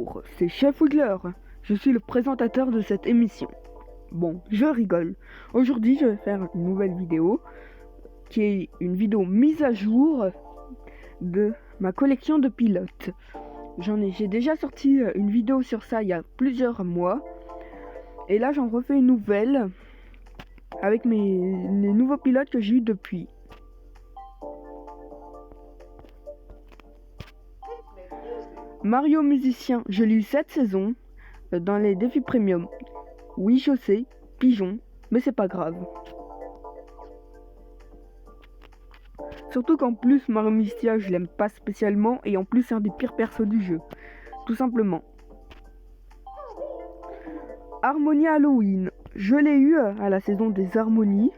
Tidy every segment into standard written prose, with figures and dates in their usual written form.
Bonjour, c'est Chef Wiggler. Je suis le présentateur de cette émission. Bon, je rigole. Aujourd'hui, je vais faire une nouvelle vidéo qui est une vidéo mise à jour de ma collection de pilotes. J'ai déjà sorti une vidéo sur ça il y a plusieurs mois. Et là, j'en refais une nouvelle avec les nouveaux pilotes que j'ai eu depuis. Mario Musicien, je l'ai eu cette saison dans les défis premium. Oui, je sais, pigeon, mais c'est pas grave. Surtout qu'en plus, Mario Musicien, je l'aime pas spécialement et en plus, c'est un des pires persos du jeu. Tout simplement. Harmonia Halloween, je l'ai eu à la saison des harmonies.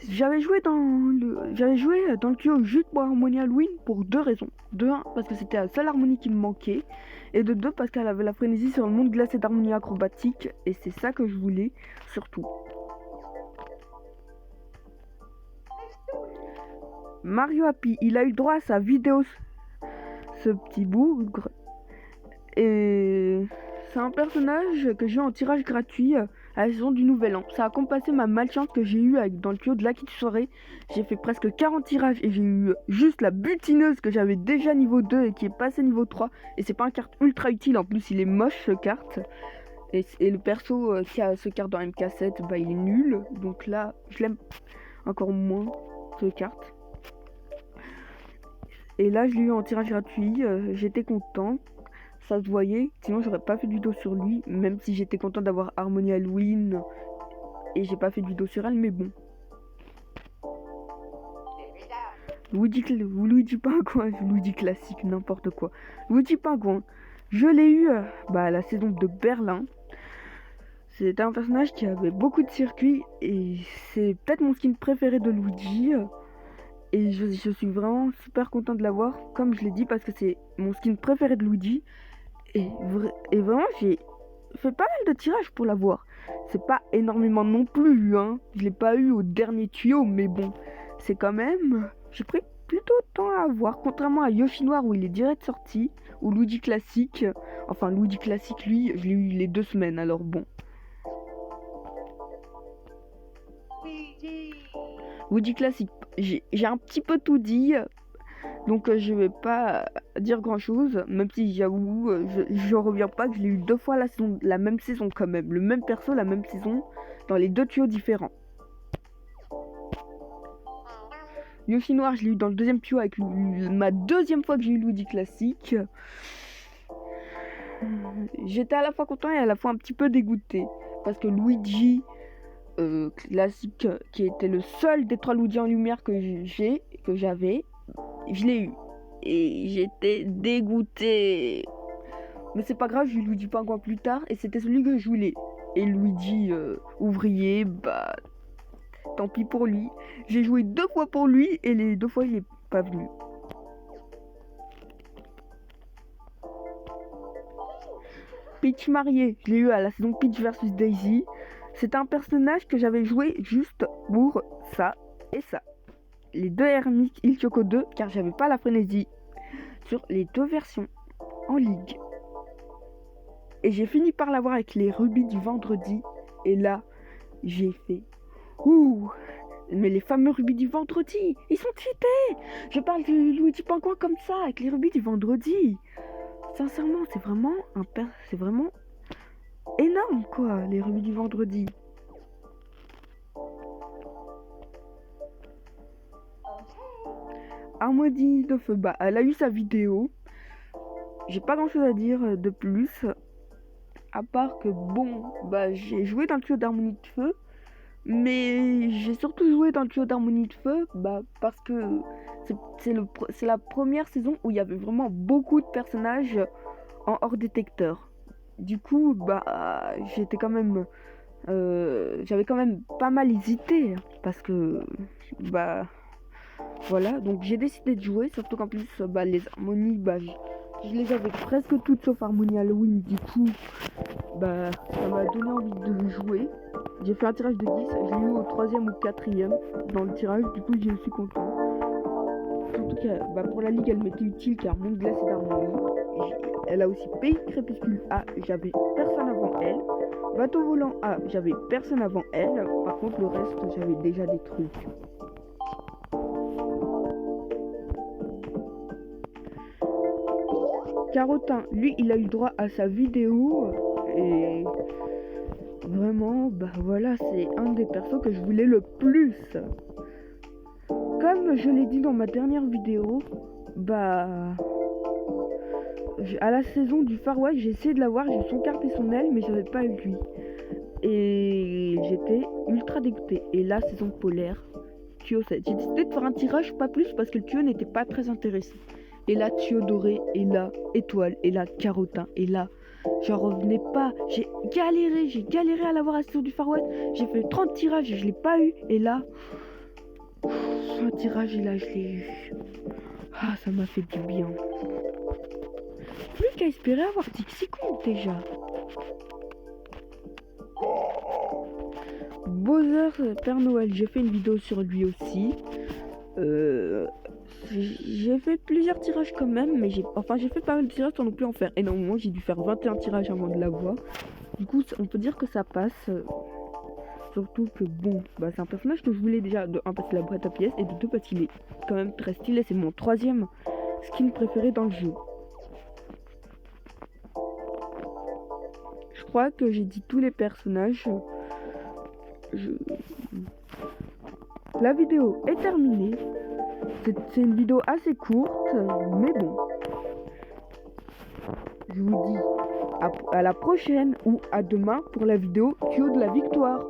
J'avais joué dans le tuyau juste pour Harmonia Halloween pour deux raisons. De 1, parce que c'était la seule harmonie qui me manquait. Et de 2, parce qu'elle avait la frénésie sur le monde glacé d'harmonie acrobatique. Et c'est ça que je voulais, surtout. Mario Happy, il a eu droit à sa vidéo, ce petit bougre. Et c'est un personnage que j'ai eu en tirage gratuit à la saison du Nouvel An. Ça a compensé ma malchance que j'ai eue dans le tuyau de la Kid Soirée. J'ai fait presque 40 tirages et j'ai eu juste la butineuse que j'avais déjà niveau 2 et qui est passée niveau 3. Et c'est pas un carte ultra utile, en plus il est moche ce carte. Et le perso qui a ce carte dans MK7, bah il est nul. Donc là, je l'aime encore moins, ce carte. Et là, je l'ai eu en tirage gratuit, j'étais content. Ça se voyait, sinon j'aurais pas fait de vidéo sur lui, même si j'étais content d'avoir Harmonia Halloween et j'ai pas fait de vidéo sur elle, mais bon. Luigi Pingouin, Luigi classique, n'importe quoi. Luigi Pingouin, je l'ai eu à la saison de Berlin. C'était un personnage qui avait beaucoup de circuits et c'est peut-être mon skin préféré de Luigi. Et je suis vraiment super content de l'avoir, comme je l'ai dit, parce que c'est mon skin préféré de Luigi. Et vraiment, j'ai fait pas mal de tirages pour l'avoir. C'est pas énormément non plus, hein. Je l'ai pas eu au dernier tuyau, mais bon, c'est quand même... J'ai pris plutôt de temps à avoir, contrairement à Yoshi Noir où il est direct sorti, ou Luigi Classique. Enfin, Luigi Classique, lui, je l'ai eu les 2 semaines, alors bon. Luigi Classique, j'ai un petit peu tout dit. Donc je vais pas dire grand chose, même si j'avoue, je reviens pas que je l'ai eu 2 fois la même saison quand même. Le même perso, la même saison, dans les 2 tuyaux différents. Yoshi Noir, je l'ai eu dans le 2e tuyau avec ma 2e fois que j'ai eu Luigi Classique. J'étais à la fois content et à la fois un petit peu dégoûté. Parce que Luigi Classique, qui était le seul des 3 Luigi en lumière que j'avais, je l'ai eu. Et j'étais dégoûté. Mais c'est pas grave, j'ai eu Luigi Pingouin plus tard. Et c'était celui que je voulais. Et Luigi ouvrier, bah tant pis pour lui. J'ai joué 2 fois pour lui. Et les 2 fois il est pas venu. Peach marié, je l'ai eu à la saison Peach versus Daisy. C'est un personnage que j'avais joué juste pour ça et ça. Les 2 Hermix Il Choco 2, car j'avais pas la frénésie sur les 2 versions en ligue. Et j'ai fini par l'avoir avec les rubis du vendredi. Et là, j'ai fait ouh. Mais les fameux rubis du vendredi, ils sont cheatés. Je parle de Luigi Pingouin comme ça, avec les rubis du vendredi. Sincèrement, c'est vraiment énorme quoi, les rubis du vendredi. Harmonie de feu, bah elle a eu sa vidéo. J'ai pas grand chose à dire de plus. À part que bon, bah j'ai joué dans le tuyau d'harmonie de feu. Mais j'ai surtout joué dans le tuyau d'harmonie de feu, bah parce que c'est la première saison où il y avait vraiment beaucoup de personnages en hors détecteur. Du coup, bah j'étais quand même... j'avais quand même pas mal hésité. Parce que... bah... Voilà, donc j'ai décidé de jouer, surtout qu'en plus, bah, les harmonies, bah, je les avais presque toutes sauf Harmonie Halloween, du coup, bah, ça m'a donné envie de jouer. J'ai fait un tirage de 10, je l'ai eu au 3e ou 4e dans le tirage, du coup, je suis content. Surtout que, bah, pour la ligue, elle m'était utile car monde glacé d'harmonie. Elle a aussi Pays Crépuscule A, j'avais personne avant elle. Bateau volant A, j'avais personne avant elle. Par contre, le reste, j'avais déjà des trucs. Carotin, lui, il a eu droit à sa vidéo. Et vraiment, bah voilà, c'est un des persos que je voulais le plus. Comme je l'ai dit dans ma dernière vidéo, bah... à la saison du Far West, j'ai essayé de l'avoir, j'ai eu son carte et son aile, mais j'avais pas eu lui. Et j'étais ultra dégoûté. Et là, saison polaire, tuyau 7. J'ai décidé de faire un tirage, pas plus, parce que le tuyau n'était pas très intéressant. Et là, tuyau doré, et là, étoile, et là, carotin, et là, j'en revenais pas. J'ai galéré à l'avoir à la saison du Far West. J'ai fait 30 tirages et je l'ai pas eu. Et là, un tirage, et là, je l'ai eu. Ah, ça m'a fait du bien. Plus qu'à espérer avoir Dixie Kong déjà. Bowser Père Noël, j'ai fait une vidéo sur lui aussi. J'ai fait plusieurs tirages quand même, mais j'ai fait pas mal de tirages sans non plus en faire énormément. J'ai dû faire 21 tirages avant de l'avoir. Du coup, on peut dire que ça passe. Surtout que bon, bah c'est un personnage que je voulais déjà de 1 parce qu'il a la boîte à pièces et de 2 parce qu'il est quand même très stylé. C'est mon 3e skin préféré dans le jeu. Je crois que j'ai dit tous les personnages. La vidéo est terminée. C'est une vidéo assez courte, mais bon. Je vous dis à la prochaine ou à demain pour la vidéo tuyau de la victoire.